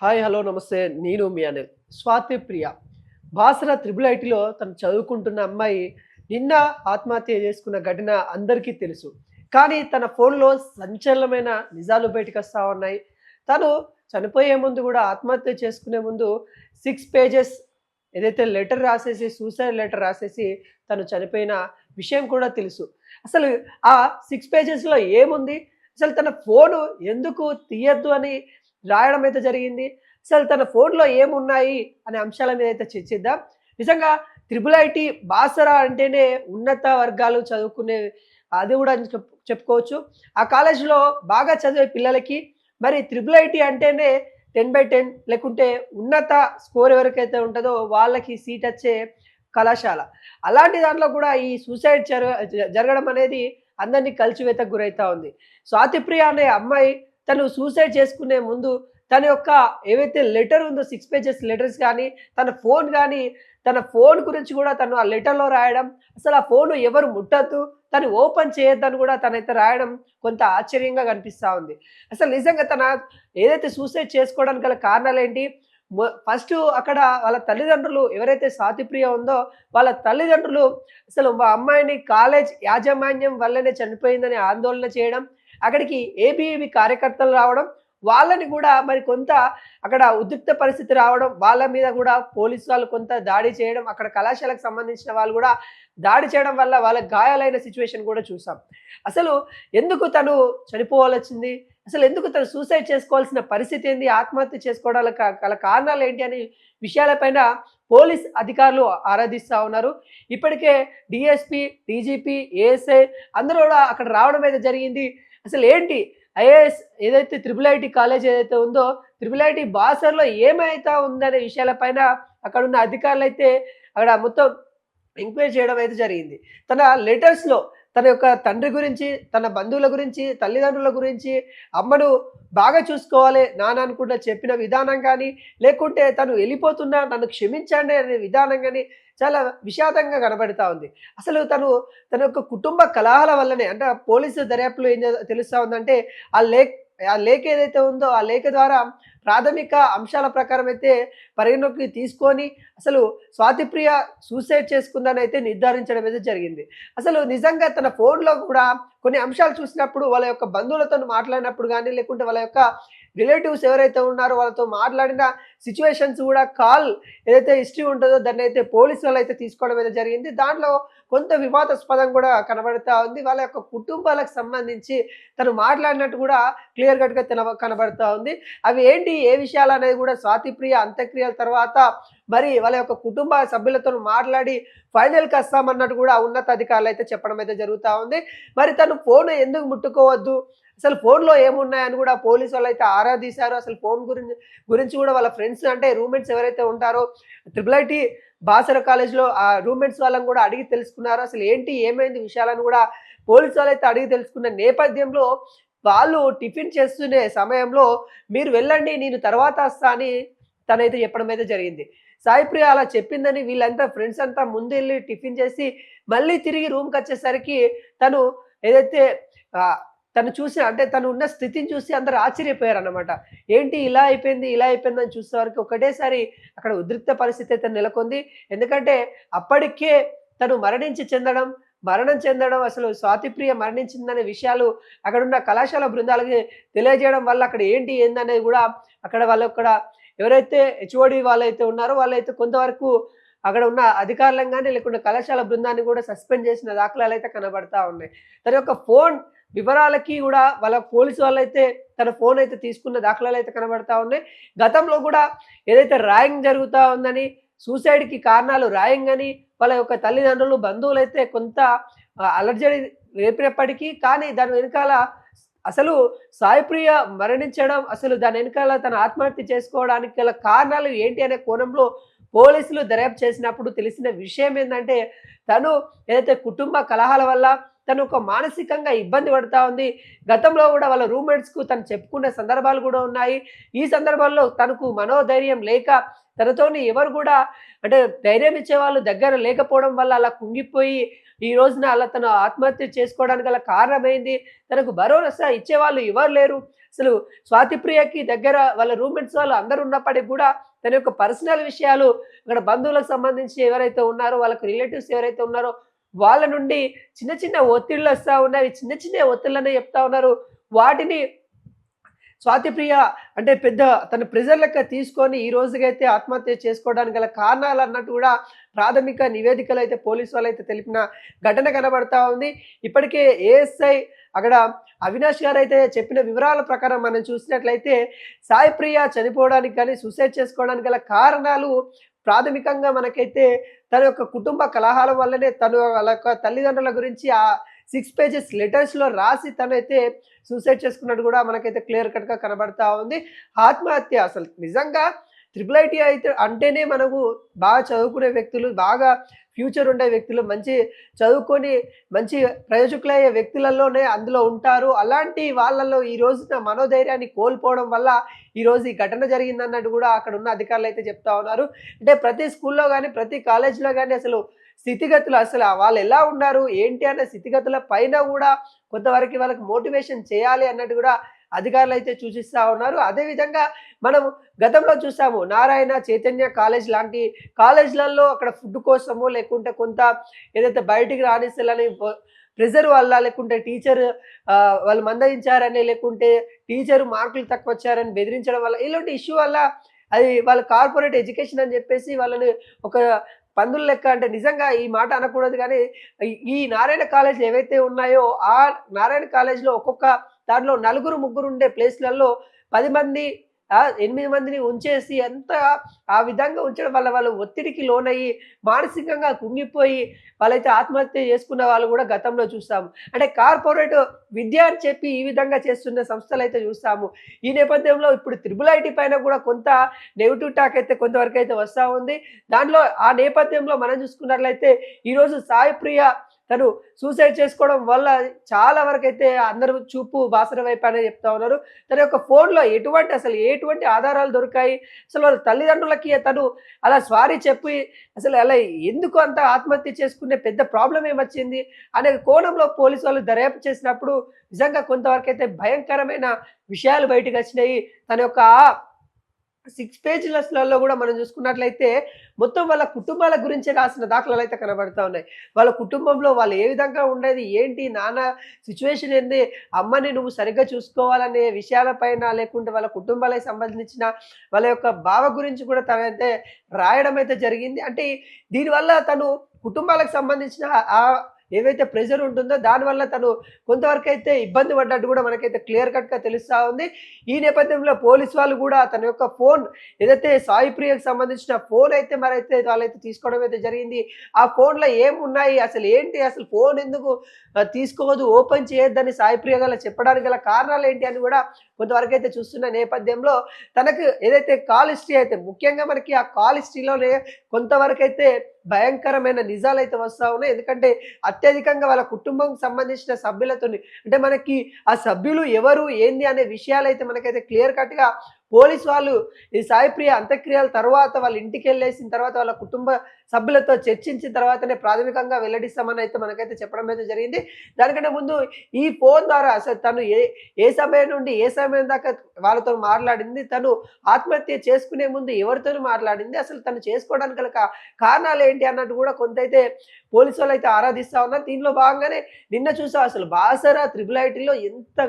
Hi hello నమస్తే. నేను మీ అనిల్. స్వాతి ప్రియ Basara triple ఐటీలో తను చదువుకుంటున్న అమ్మాయి నిన్న ఆత్మహత్య చేసుకున్న ఘటన అందరికీ తెలుసు. కానీ తన ఫోన్‌లో సంచలనమైన నిజాలు బయటకొస్తా ఉన్నాయి. తను చనిపోయే ముందు గూడా ఆత్మహత్య చేసుకునే ముందు 6 పేజెస్ ఏదైతే లెటర్ రాసేసి సూసైడ్ లెటర్ రాసేసి తను చనిపోయిన విషయం కూడా తెలుసు. అసలు ఆ 6 పేజెస్‌లో ఏముంది? అసలు తన ఫోను ఎందుకు తీయొద్దు అని రాయడం అయితే జరిగింది. అసలు తన ఫోన్‌లో ఏమున్నాయి అనే అంశాల మీద అయితే చర్చిద్దాం. నిజంగా త్రిబుల్ ఐటీ బాసర అంటేనే ఉన్నత వర్గాలు చదువుకునే అది కూడా అని చెప్పుకోవచ్చు. ఆ కాలేజ్‌లో బాగా చదివే పిల్లలకి మరి త్రిబుల్ ఐటీ అంటేనే 10/10 లేకుంటే ఉన్నత స్కోర్ ఎవరికైతే ఉంటదో వాళ్ళకి సీట్ వచ్చే కళాశాల. అలాంటి దాంట్లో కూడా ఈ సూసైడ్ జరగడం అనేది అందరిని కలిచివేతకు గురైతా ఉంది. స్వాతిప్రియ అనే అమ్మాయి తను సూసైడ్ చేసుకునే ముందు తన యొక్క ఏవైతే లెటర్ ఉందో 6 పేజెస్ లెటర్స్ గానీ, తన ఫోన్ గురించి గూడా తను ఆ లెటర్‌లో రాయడం, అసలు ఆ ఫోను ఎవరు ముట్టొద్దు, తను ఓపెన్ చేయొద్దని గూడా తనైతే రాయడం కొంత ఆశ్చర్యంగా కనిపిస్తా ఉంది. అసలు నిజంగా తన ఏదైతే సూసైడ్ చేసుకోవడానికి గల కారణాలేంటి? ఫస్టు అక్కడ వాళ్ళ తల్లిదండ్రులు ఎవరైతే స్వాతిప్రియ ఉందో, వాళ్ళ తల్లిదండ్రులు అసలు మా అమ్మాయిని కాలేజ్ యాజమాన్యం వల్లనే చనిపోయిందని ఆందోళన చేయడం, అక్కడికి ఏబీవీపీ కార్యకర్తలు రావడం, వాళ్ళని గూడా మరి కొంత అక్కడ ఉద్రిక్త పరిస్థితి రావడం, వాళ్ళ మీద గూడా పోలీసు వాళ్ళు కొంత దాడి చేయడం, అక్కడ కళాశాలకు సంబంధించిన వాళ్ళు గూడా దాడి చేయడం వల్ల వాళ్ళకి గాయాలైన సిట్యుయేషన్ గూడా చూసాం. అసలు ఎందుకు తను చనిపోవాలొచ్చింది? అసలు ఎందుకు తను సూసైడ్ చేసుకోవాల్సిన పరిస్థితి ఏంది? ఆత్మహత్య చేసుకోవడానికి గల కారణాలేంటి అని విషయాలపైన పోలీస్ అధికారులు ఆరాధిస్తా ఉన్నారు. ఇప్పటికే డీఎస్పీ, డీజీపీ, ఏఎస్ఐ అందరూ గూడా అక్కడ రావడం అయితే జరిగింది. అసలేంటి ఐఏఎస్ ఏదైతే త్రిబుల్ ఐటీ కాలేజ్ ఏదైతే ఉందో, త్రిబుల్ ఐటీ బాసర్‌లో ఏమైతా ఉందనే విషయాలపైన అక్కడున్న అధికారులైతే అక్కడ మొత్తం ఎంక్వైరీ చేయడం అయితే జరిగింది. తన లెటర్స్‌లో తన యొక్క తండ్రి గురించి, తన బంధువుల గురించి, తల్లిదండ్రుల గురించి, అమ్మను బాగా చూసుకోవాలి నాన్న అనుకుంటా చెప్పిన విధానం గానీ, లేకుంటే తను వెళ్ళిపోతున్నా నన్ను క్షమించండి అనే విధానం గానీ, చాలా విషాదంగా కనబడతా ఉంది. అసలు తన యొక్క కుటుంబ కలహాల వల్లనే అంటే పోలీసు దర్యాప్తులో ఏం తెలుస్తా ఉందంటే, ఆ లేఖ ఆ లేఖ ఏదైతే ఉందో, ఆ లేఖ ద్వారా ప్రాథమిక అంశాల ప్రకారం అయితే పరిగణలోకి తీసుకొని అసలు స్వాతిప్రియ సూసైడ్ చేసుకుందనైతే నిర్ధారించడం అయితే జరిగింది. అసలు నిజంగా తన ఫోన్‌లో కూడా కొన్ని అంశాలు చూసినప్పుడు వాళ్ళ యొక్క బంధువులతోని మాట్లాడినప్పుడు గానీ, లేకుంటే వాళ్ళ యొక్క రిలేటివ్స్ ఎవరైతే ఉన్నారో వాళ్ళతో మాట్లాడిన సిట్యుయేషన్స్ గూడా ఏదైతే హిస్టరీ ఉంటదో దాన్నైతే పోలీసు వాళ్ళైతే తీసుకోవడం అయితే జరిగింది. దాంట్లో కొంత వివాదాస్పదం గూడా కనబడతా ఉంది. వాళ్ళ యొక్క కుటుంబాలకు సంబంధించి తను మాట్లాడినట్టు గూడా క్లియర్ కట్‌గా కనబడతా ఉంది. అవి ఏంటి? ఏ విషయాలనేది గూడా స్వాతిప్రియ అంత్యక్రియల తర్వాత మరి వాళ్ళ యొక్క కుటుంబ సభ్యులతోని మాట్లాడి ఫైనల్‌కి వస్తామన్నట్టు గూడా ఉన్నతాధికారులైతే చెప్పడం అయితే జరుగుతా ఉంది. మరి తను ఫోను ఎందుకు ముట్టుకోవద్దు? అసలు ఫోన్‌లో ఏమున్నాయని గూడా పోలీసు వాళ్ళైతే ఆరా తీశారు. అసలు ఫోన్ గురించి గూడా వాళ్ళ ఫ్రెండ్స్ అంటే రూమ్‌మేట్స్ ఎవరైతే ఉంటారో ట్రిపుల్ ఐటీ బాసర కాలేజ్‌లో ఆ రూమ్‌మేట్స్ వాళ్ళని గూడా అడిగి తెలుసుకున్నారు. అసలు ఏంటి? ఏమైంది? విషయాలను గూడా పోలీసు వాళ్ళైతే అడిగి తెలుసుకున్న నేపథ్యంలో వాళ్ళు టిఫిన్ చేస్తునే సమయంలో మీరు వెళ్ళండి నేను తర్వాత వస్తా అని తనైతే చెప్పడం అయితే జరిగింది. సాయిప్రియ అలా చెప్పిందని వీళ్ళంతా ఫ్రెండ్స్ అంతా ముందెళ్ళి టిఫిన్ చేసి మళ్ళీ తిరిగి రూమ్‌కొచ్చేసరికి తను ఏదైతే ఆహ్, తను చూసి అంటే తను ఉన్న స్థితిని చూసి అందరూ ఆశ్చర్యపోయారన్నమాట. ఏంటి ఇలా అయిపోయింది, ఇలా అయిపోయిందని చూసేవరకు ఒకటేసారి అక్కడ ఉద్రిక్త పరిస్థితి అయితే నెలకొంది. ఎందుకంటే అప్పటికే తను మరణం చెందడం అసలు స్వాతిప్రియ మరణించిందనే విషయాలు అక్కడున్న కళాశాల బృందాలకి తెలియజేయడం వల్ల అక్కడ ఏంటి, ఏందనేది గూడా అక్కడ ఎవరైతే హెచ్ఓడి వాళ్ళైతే ఉన్నారో వాళ్ళైతే కొంతవరకు అక్కడ ఉన్న అధికారులను గాని, లేకుంటే కళాశాల బృందాన్ని గూడా సస్పెండ్ చేసిన దాఖలాలైతే కనబడతా ఉన్నాయి. తన యొక్క ఫోన్ వివరాలకి గూడా వాళ్ళ పోలీసు వాళ్ళైతే తన ఫోనయితే తీసుకున్న దాఖలాలైతే కనబడతా ఉన్నాయి. గతంలో గూడా ఏదైతే ర్యాగింగ్ జరుగుతా ఉందని, సూసైడ్‌కి కారణాలు ర్యాగింగ్ అని వాళ్ళ యొక్క తల్లిదండ్రులు, బంధువులైతే కొంత అలర్జడి రేపినప్పటికీ కానీ దాని వెనకాల అసలు సాయిప్రియ మరణించడం, అసలు దాని వెనకాల తను ఆత్మహత్య చేసుకోవడానికి గల కారణాలు ఏంటి అనే కోణంలో పోలీసులు దర్యాప్తు చేసినప్పుడు తెలిసిన విషయం ఏందంటే, తను ఏదైతే కుటుంబ కలహాల వల్ల తను ఒక మానసికంగా ఇబ్బంది పడతా ఉంది. గతంలో గూడా వాళ్ళ రూమ్‌మేట్స్‌కు తను చెప్పుకున్న సందర్భాలు గూడా ఉన్నాయి. ఈ సందర్భాల్లో తనకు మనోధైర్యం లేక తనతోని ఎవరు గూడా అంటే ధైర్యం ఇచ్చేవాళ్ళు దగ్గర లేకపోవడం వల్ల అలా కుంగిపోయి ఈ రోజున అలా తను ఆత్మహత్య చేసుకోవడానికి గల కారణమేంది? తనకు భరోసా ఇచ్చేవాళ్ళు ఎవరు లేరు. అసలు స్వాతి ప్రియకి దగ్గర వాళ్ళ రూమ్మేట్స్ వాళ్ళు అందరూ ఉన్నప్పటికి కూడా తన యొక్క పర్సనల్ విషయాలు అక్కడ బంధువులకు సంబంధించి ఎవరైతే ఉన్నారో వాళ్ళకి రిలేటివ్స్ ఎవరైతే ఉన్నారో వాళ్ళ నుండి చిన్న చిన్న ఒత్తిళ్ళు వస్తా ఉన్నాయి. చిన్న చిన్న ఒత్తిళ్ళనే చెప్తా ఉన్నారు. వాటిని స్వాతి ప్రియ అంటే పెద్ద తన ప్రెజర్ లెక్క తీసుకొని ఈ రోజుకైతే ఆత్మహత్య చేసుకోవడానికి గల కారణాలు అన్నట్టు కూడా ప్రాథమిక నివేదికలు అయితే పోలీసు వాళ్ళైతే తెలిపిన ఘటన కనబడతా ఉంది. ఇప్పటికే ఏఎస్ఐ అక్కడ అవినాష్ గారు అయితే చెప్పిన వివరాల ప్రకారం మనం చూసినట్లయితే సాయి ప్రియ చనిపోవడానికి కానీ సూసైడ్ చేసుకోవడానికి గల కారణాలు ప్రాథమికంగా మనకైతే తన యొక్క కుటుంబ కలహాల వల్లనే తను వాళ్ళ యొక్క తల్లిదండ్రుల గురించి ఆ 6 పేజెస్ లెటర్స్‌లో రాసి తనైతే సూసైడ్ చేసుకున్నట్టు కూడా మనకైతే క్లియర్ కట్‌గా కనబడతా ఉంది. ఆత్మహత్య అసలు నిజంగా ట్రిపుల్ ఐటీ అయితే అంటేనే మనకు బాగా చదువుకునే వ్యక్తులు, బాగా ఫ్యూచర్ ఉండే వ్యక్తులు, మంచి చదువుకొని మంచి ప్రయోజకులయ్యే వ్యక్తులలోనే అందులో ఉంటారు. అలాంటి వాళ్ళలో ఈ రోజున మనోధైర్యాన్ని కోల్పోవడం వల్ల ఈరోజు ఈ ఘటన జరిగిందన్నట్టు కూడా అక్కడ ఉన్న అధికారులు అయితే చెప్తా ఉన్నారు. అంటే ప్రతి స్కూల్‌లో గాని, ప్రతి కాలేజ్‌లో గాని అసలు స్థితిగతులు అసలు వాళ్ళు ఎలా ఉన్నారు, ఏంటి అనే స్థితిగతుల పైన కూడా కొంతవరకు వాళ్ళకి మోటివేషన్ చేయాలి అన్నట్టు కూడా అధికారులు అయితే సూచిస్తా ఉన్నారు. అదేవిధంగా మనం గతంలో చూసాము నారాయణ, చైతన్య కాలేజ్ లాంటి కాలేజ్‌లలో అక్కడ ఫుడ్ కోసమో లేకుంటే కొంత ఏదైతే బయటికి రానిస్తలని ప్రెజర్ వల్ల లేకుంటే టీచర్ వాళ్ళు మందలించారని లేకుంటే టీచర్ మార్కులు తక్కువ వచ్చారని బెదిరించడం వల్ల ఇలాంటి ఇష్యూ వల్ల అది వాళ్ళ కార్పొరేట్ ఎడ్యుకేషన్ అని చెప్పేసి వాళ్ళని ఒక పందుల లెక్క అంటే నిజంగా ఈ మాట అనకూడదు కానీ ఈ నారాయణ కాలేజీలు ఏవైతే ఉన్నాయో ఆ నారాయణ కాలేజీలో ఒక్కొక్క దాంట్లో నలుగురు ముగ్గురు ఉండే ప్లేస్లలో 10 మంది 8 మందిని ఉంచేసి ఎంత ఆ విధంగా ఉంచడం వల్ల వాళ్ళు ఒత్తిడికి లోనయ్యి మానసికంగా కుంగిపోయి వాళ్ళైతే ఆత్మహత్య చేసుకున్న వాళ్ళు కూడా గతంలో చూస్తాము. అంటే కార్పొరేట్ విద్య అని చెప్పి ఈ విధంగా చేస్తున్న సంస్థలు అయితే చూస్తాము. ఈ నేపథ్యంలో ఇప్పుడు త్రిబుల్ ఐటీ పైన కూడా కొంత నెగిటివ్ టాక్ అయితే కొంతవరకు అయితే వస్తూ ఉంది. దాంట్లో ఆ నేపథ్యంలో మనం చూసుకున్నట్లయితే ఈరోజు సాయి ప్రియ తను సూసైడ్ చేసుకోవడం వల్ల చాలా వరకైతే అందరూ చూపు బాసర వైపు అనే చెప్తా ఉన్నారు. తన యొక్క ఫోన్‌లో ఎటువంటి ఆధారాలు దొరికాయి? అసలు వాళ్ళ తల్లిదండ్రులకి తను అలా సారీ చెప్పి అసలు అలా ఎందుకు అంత ఆత్మహత్య చేసుకునే పెద్ద ప్రాబ్లమ్ ఏమొచ్చింది? అనే కోణంలో పోలీసు వాళ్ళు దర్యాప్తు చేసినప్పుడు నిజంగా కొంతవరకైతే భయంకరమైన విషయాలు బయటకొచ్చినాయి. తన యొక్క 6 పేజీలలో కూడా మనం చూసుకున్నట్లయితే మొత్తం వాళ్ళ కుటుంబాల గురించి రాసిన దాఖలాలు అయితే కనబడతా ఉన్నాయి. వాళ్ళ కుటుంబంలో వాళ్ళు ఏ విధంగా ఉండేది, ఏంటి, నాన్న సిచ్యువేషన్ ఏంది, అమ్మని నువ్వు సరిగ్గా చూసుకోవాలనే విషయాలపైన లేకుంటే వాళ్ళ కుటుంబాలకు సంబంధించిన వాళ్ళ యొక్క బావ గురించి కూడా తనైతే రాయడం అయితే జరిగింది. అంటే దీనివల్ల తను కుటుంబాలకు సంబంధించిన ఏవైతే ప్రెషర్ ఉంటుందో దానివల్ల తను కొంతవరకైతే ఇబ్బంది పడ్డట్టు కూడా మనకైతే క్లియర్ కట్‌గా తెలుస్తా ఉంది. ఈ నేపథ్యంలో పోలీసు వాళ్ళు కూడా తన యొక్క ఫోన్ ఏదైతే సాయి ప్రియకి సంబంధించిన ఫోన్ అయితే వాళ్ళైతే తీసుకోవడం అయితే జరిగింది. ఆ ఫోన్‌లో ఏమున్నాయి, అసలు ఏంటి, అసలు ఫోన్ ఎందుకు తీసుకోవద్దు, ఓపెన్ చేయొద్దని సాయి ప్రియ గల చెప్పడానికి గల కారణాలు ఏంటి అని కూడా కొంతవరకైతే చూస్తున్న నేపథ్యంలో తనకు ఏదైతే కాల్ హిస్టరీ అయితే ముఖ్యంగా మనకి ఆ కాల్ హిస్టరీలోనే కొంతవరకైతే భయంకరమైన నిజాలైతే వస్తా ఉన్నాయి. ఎందుకంటే అత్యధికంగా వాళ్ళ కుటుంబం సంబంధించిన సభ్యులతోని అంటే మనకి ఆ సభ్యులు ఎవరు, ఏంది అనే విషయాలైతే మనకైతే క్లియర్ కట్‌గా పోలీసు వాళ్ళు ఈ సాయి ప్రియ అంత్యక్రియల తర్వాత వాళ్ళ ఇంటికెళ్ళేసిన తర్వాత వాళ్ళ కుటుంబ సభ్యులతో చర్చించిన తర్వాతనే ప్రాథమికంగా వెల్లడిస్తామని అయితే మనకైతే చెప్పడం అయితే జరిగింది. దానికంటే ముందు ఈ ఫోన్ ద్వారా అసలు తను ఏ సమయం నుండి ఏ సమయం దాకా వాళ్ళతో మాట్లాడింది, తను ఆత్మహత్య చేసుకునే ముందు ఎవరితోనూ మాట్లాడింది, అసలు తను చేసుకోవడానికి గల కారణాలు ఏంటి అన్నట్టు కూడా కొంతైతే పోలీసు వాళ్ళు అయితే ఆరాధిస్తా ఉన్నారు. దీనిలో భాగంగానే నిన్న చూసా అసలు బాసర త్రిబుల్ ఐటీలో ఎంత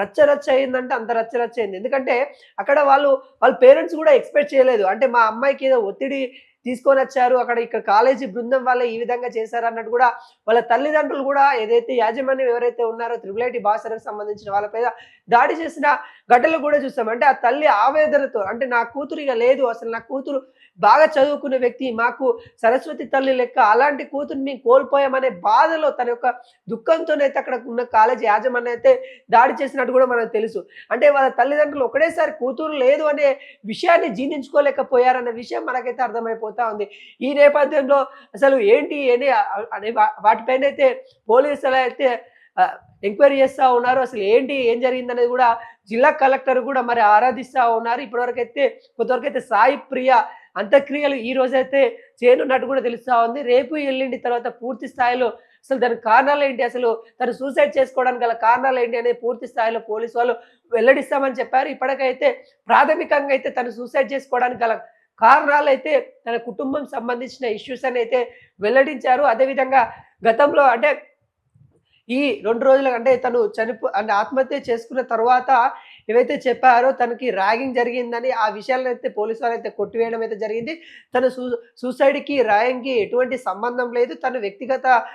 రచ్చ అయిందంటే అంత రచ్చ అయింది. ఎందుకంటే అక్కడ వాళ్ళ పేరెంట్స్ కూడా ఎక్స్‌పెక్ట్ చేయలేదు. అంటే మా అమ్మాయికి ఏదో ఒత్తిడి తీసుకొనొచ్చారు, ఇక్కడ కాలేజీ బృందం వాళ్ళే ఈ విధంగా చేశారు అన్నట్టు కూడా వాళ్ళ తల్లిదండ్రులు కూడా ఏదైతే యాజమాన్యం ఎవరైతే ఉన్నారో త్రిబుల్ ఐటీ బాసరకు సంబంధించిన వాళ్ళ మీద దాడి చేసిన ఘటనలు కూడా చూసాం. అంటే ఆ తల్లి ఆవేదనతో అంటే నా కూతురు ఇక లేదు, అసలు నా కూతురు బాగా చదువుకునే వ్యక్తి, మాకు సరస్వతి తల్లి లెక్క, అలాంటి కూతుర్ని మేము కోల్పోయామనే బాధలో తన యొక్క దుఃఖంతోనైతే అక్కడ ఉన్న కాలేజీ యాజమాన్యం అయితే దాడి చేసినట్టు కూడా మనకు తెలుసు. అంటే వాళ్ళ తల్లిదండ్రులు ఒకటేసారి కూతురు లేదు అనే విషయాన్ని జీర్ణించుకోలేకపోయారన్న విషయం మనకైతే అర్థమైపోతా ఉంది. ఈ నేపథ్యంలో అసలు ఏంటి అనే వాటిపైన అయితే పోలీసులు అయితే ఎంక్వైరీ చేస్తా ఉన్నారు. అసలు ఏంటి, ఏం జరిగిందనేది కూడా జిల్లా కలెక్టర్ కూడా మరి ఆరాధిస్తా ఉన్నారు. ఇప్పటివరకైతే కొంతవరకైతే సాయి ప్రియ అంత్యక్రియలు ఈ రోజైతే చేయనున్నట్టు కూడా తెలుస్తా ఉంది. రేపు ఎల్లుండి తర్వాత పూర్తి స్థాయిలో అసలు దానికి కారణాలేంటి? అసలు తను సూసైడ్ చేసుకోవడానికి గల కారణాలేంటి అనేది పూర్తి స్థాయిలో పోలీసు వాళ్ళు వెల్లడిస్తామని చెప్పారు. ఇప్పటికైతే ప్రాథమికంగా అయితే తను సూసైడ్ చేసుకోవడానికి గల కారణాలైతే తన కుటుంబం సంబంధించిన ఇష్యూస్ అని అయితే వెల్లడించారు. అదేవిధంగా గతంలో అంటే ఈ 2 రోజులు అంటే తను అంటే ఆత్మహత్య చేసుకున్న తరువాత ఏవైతే చెప్పారో తనకి ర్యాగింగ్ జరిగిందని ఆ విషయాలనైతే పోలీసు వారైతే కొట్టివేయడం అయితే జరిగింది. తను సూసైడ్‌కి, ర్యాగింగ్‌కి ఎటువంటి సంబంధం లేదు. తను వ్యక్తిగత